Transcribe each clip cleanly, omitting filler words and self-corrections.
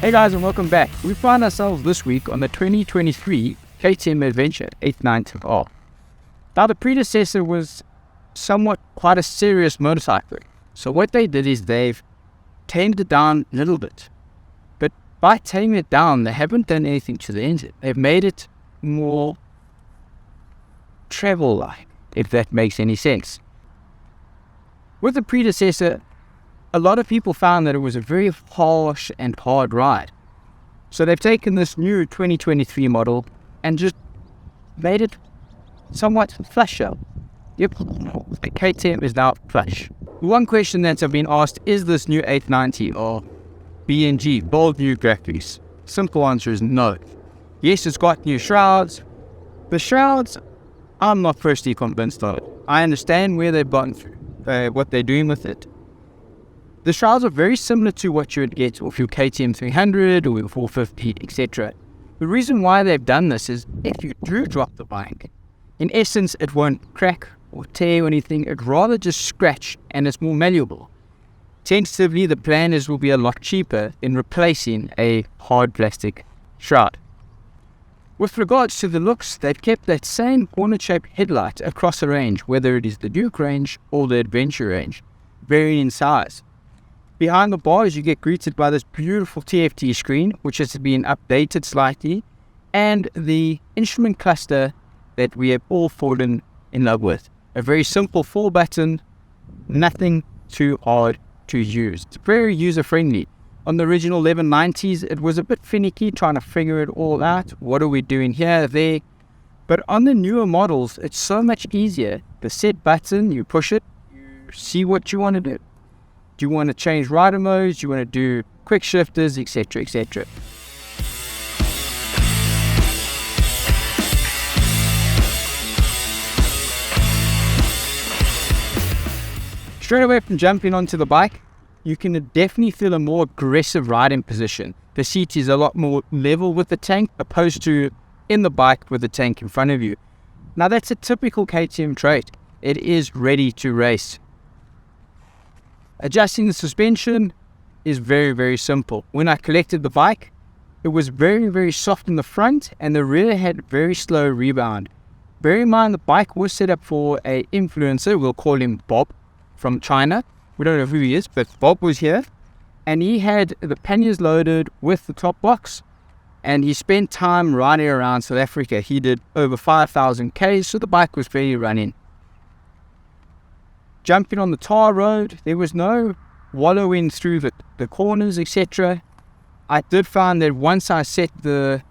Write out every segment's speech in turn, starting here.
Hey guys, and welcome back. We find ourselves this week on the 2023 KTM Adventure 890R. Now the predecessor was somewhat quite a serious motorcycle. So what they did is they've tamed it down a little bit. But by taming it down, they haven't done anything to the engine. They've made it more travel-like, if that makes any sense. With the predecessor, a lot of people found that it was a very harsh and hard ride. So they've taken this new 2023 model and just made it somewhat flasher. Yep, the KTM is now flush. One question that I've been asked, is this new 890 or BNG, bold new graphics? Simple answer is no. Yes, it's got new shrouds. The shrouds, I'm not personally convinced of it. I understand where they've gone through, what they're doing with it. The shrouds are very similar to what you would get with your KTM 300 or your 450, etc. The reason why they've done this is if you do drop the bike, in essence it won't crack or tear or anything, it rather just scratch and it's more malleable. Tentatively, the plan is will be a lot cheaper in replacing a hard plastic shroud. With regards to the looks, they've kept that same corner-shaped headlight across the range, whether it is the Duke range or the Adventure range, varying in size. Behind the bars, you get greeted by this beautiful TFT screen, which has been updated slightly, and the instrument cluster that we have all fallen in love with. A very simple 4-button, nothing too hard to use. It's very user-friendly. On the original 1190s, it was a bit finicky trying to figure it all out. What are we doing here, there? But on the newer models, it's so much easier. The set button, you push it, you see what you want to do. Do you want to change rider modes? Do you want to do quick shifters, etc., etc.? Straight away from jumping onto the bike, you can definitely feel a more aggressive riding position. The seat is a lot more level with the tank opposed to in the bike with the tank in front of you. Now that's a typical KTM trait. It is ready to race. Adjusting the suspension is very, very simple. When I collected the bike, it was very, very soft in the front and the rear had very slow rebound. Bear in mind the bike was set up for a influencer, we'll call him Bob, from China. We don't know who he is, but Bob was here and he had the panniers loaded with the top box and he spent time riding around South Africa. He did over 5,000 Ks, so the bike was fairly running. Jumping on the tar road, there was no wallowing through the corners, etc. I did find that once I set the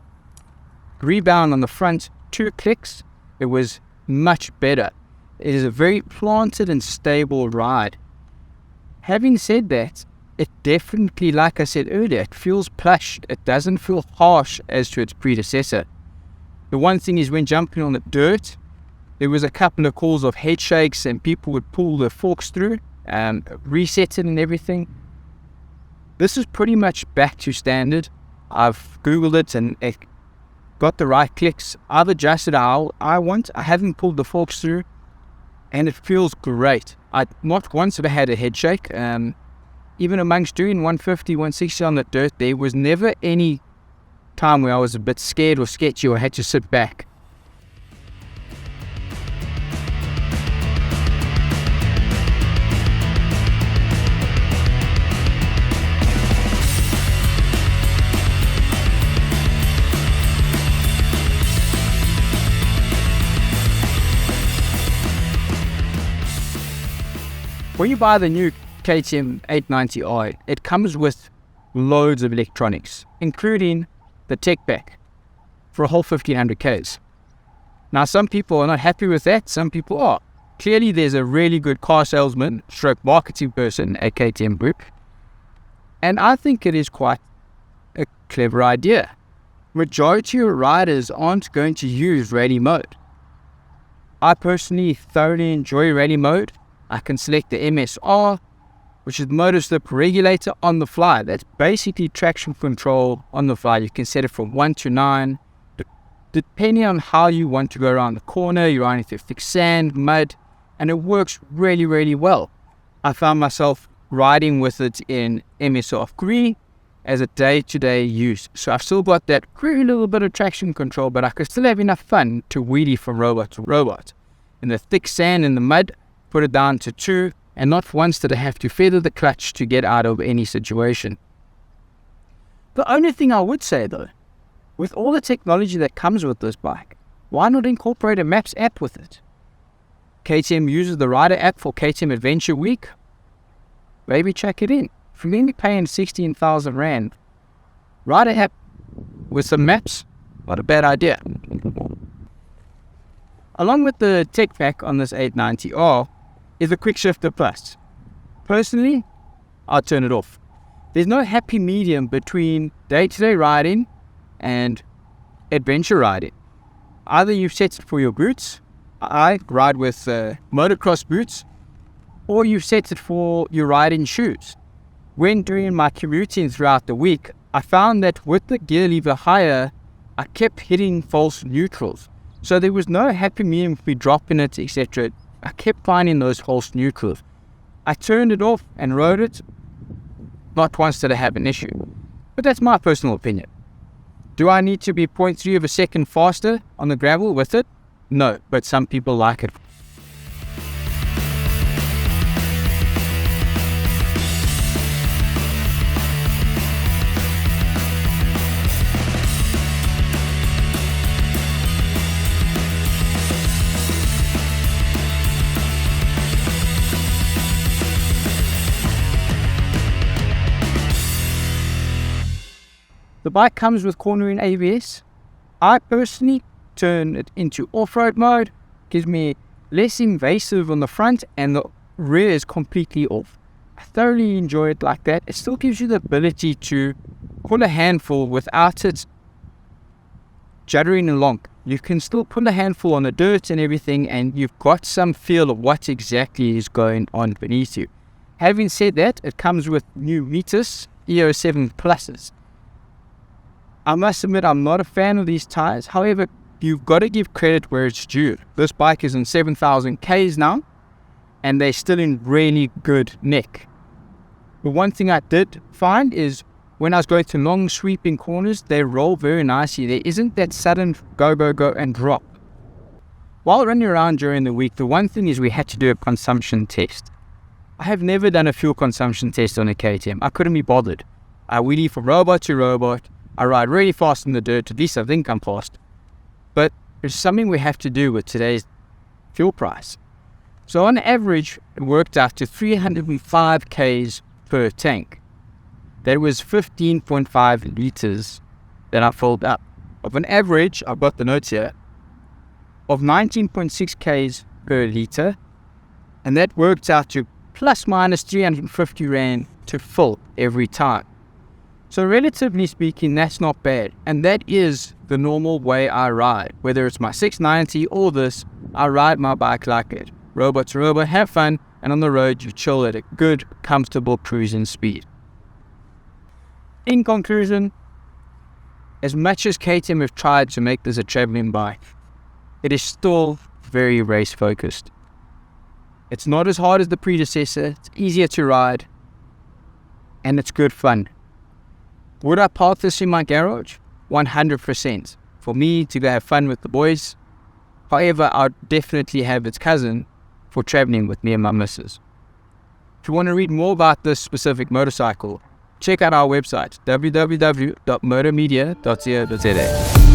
rebound on the front 2 clicks, it was much better. It is a very planted and stable ride. Having said that, it definitely, like I said earlier, it feels plush. It doesn't feel harsh as to its predecessor. The one thing is when jumping on the dirt, there was a couple of calls of head shakes and people would pull the forks through and reset it and everything. This is pretty much back to standard. I've Googled it and it got the right clicks. I've adjusted how I want. I haven't pulled the forks through and it feels great. I not once have I had a head shake. Even amongst doing 150, 160 on the dirt, there was never any time where I was a bit scared or sketchy or had to sit back. When you buy the new KTM 890R, it comes with loads of electronics, including the tech pack for a whole 1500 Ks. Now some people are not happy with that, some people are. Clearly there's a really good car salesman stroke marketing person at KTM Group, and I think it is quite a clever idea. Majority of riders aren't going to use rally mode. I personally thoroughly enjoy rally mode. I can select the MSR, which is motor slip regulator on the fly. That's basically traction control on the fly. You can set it from 1 to 9, depending on how you want to go around the corner. You're running through thick sand, mud, and it works really, really well. I found myself riding with it in MSR 3 as a day-to-day use. So I've still got that very little bit of traction control, but I could still have enough fun to wheelie from robot to robot. In the thick sand and the mud, put it down to 2, and not once did I have to feather the clutch to get out of any situation. The only thing I would say though, with all the technology that comes with this bike, why not incorporate a Maps app with it? KTM uses the Rider app for KTM Adventure Week. Maybe check it in. If you're going to be paying 16,000 Rand, Rider app with some maps, not a bad idea. Along with the tech pack on this 890R is the Quickshifter Plus. Personally, I'll turn it off. There's no happy medium between day-to-day riding and adventure riding. Either you've set it for your boots, I ride with motocross boots, or you've set it for your riding shoes. When doing my commuting throughout the week, I found that with the gear lever higher, I kept hitting false neutrals. So there was no happy medium for me dropping it, etc. I kept finding those false neutrals. I turned it off and rode it. Not once did I have an issue. But that's my personal opinion. Do I need to be 0.3 of a second faster on the gravel with it? No, but some people like it. The bike comes with cornering ABS. I personally turn it into off-road mode, gives me less invasive on the front, and the rear is completely off. I thoroughly enjoy it like that. It still gives you the ability to pull a handful without it juddering along. You can still pull a handful on the dirt and everything, and you've got some feel of what exactly is going on beneath you. Having said that, it comes with new Metis EO7 Pluses. I must admit I'm not a fan of these tires. However, you've got to give credit where it's due. This bike is in 7,000 Ks now, and they're still in really good nick. But one thing I did find is when I was going to long sweeping corners, they roll very nicely. There isn't that sudden go, go, go and drop. While running around during the week, the one thing is we had to do a consumption test. I have never done a fuel consumption test on a KTM. I couldn't be bothered. I wheelie from robot to robot. I ride really fast in the dirt, at least I think I'm fast. But it's something we have to do with today's fuel price. So on average, it worked out to 305 Ks per tank. That was 15.5 liters that I filled up. Of an average, I've got the notes here, of 19.6 Ks per liter. And that worked out to plus minus 350 Rand to fill every time. So relatively speaking, that's not bad. And that is the normal way I ride. Whether it's my 690 or this, I ride my bike like it. Robot to robot, have fun, and on the road you chill at a good, comfortable cruising speed. In conclusion, as much as KTM have tried to make this a traveling bike, it is still very race focused. It's not as hard as the predecessor, it's easier to ride, and it's good fun. Would I park this in my garage? 100%. For me to go have fun with the boys. However, I'd definitely have its cousin for traveling with me and my missus. If you want to read more about this specific motorcycle, check out our website www.motormedia.co.za.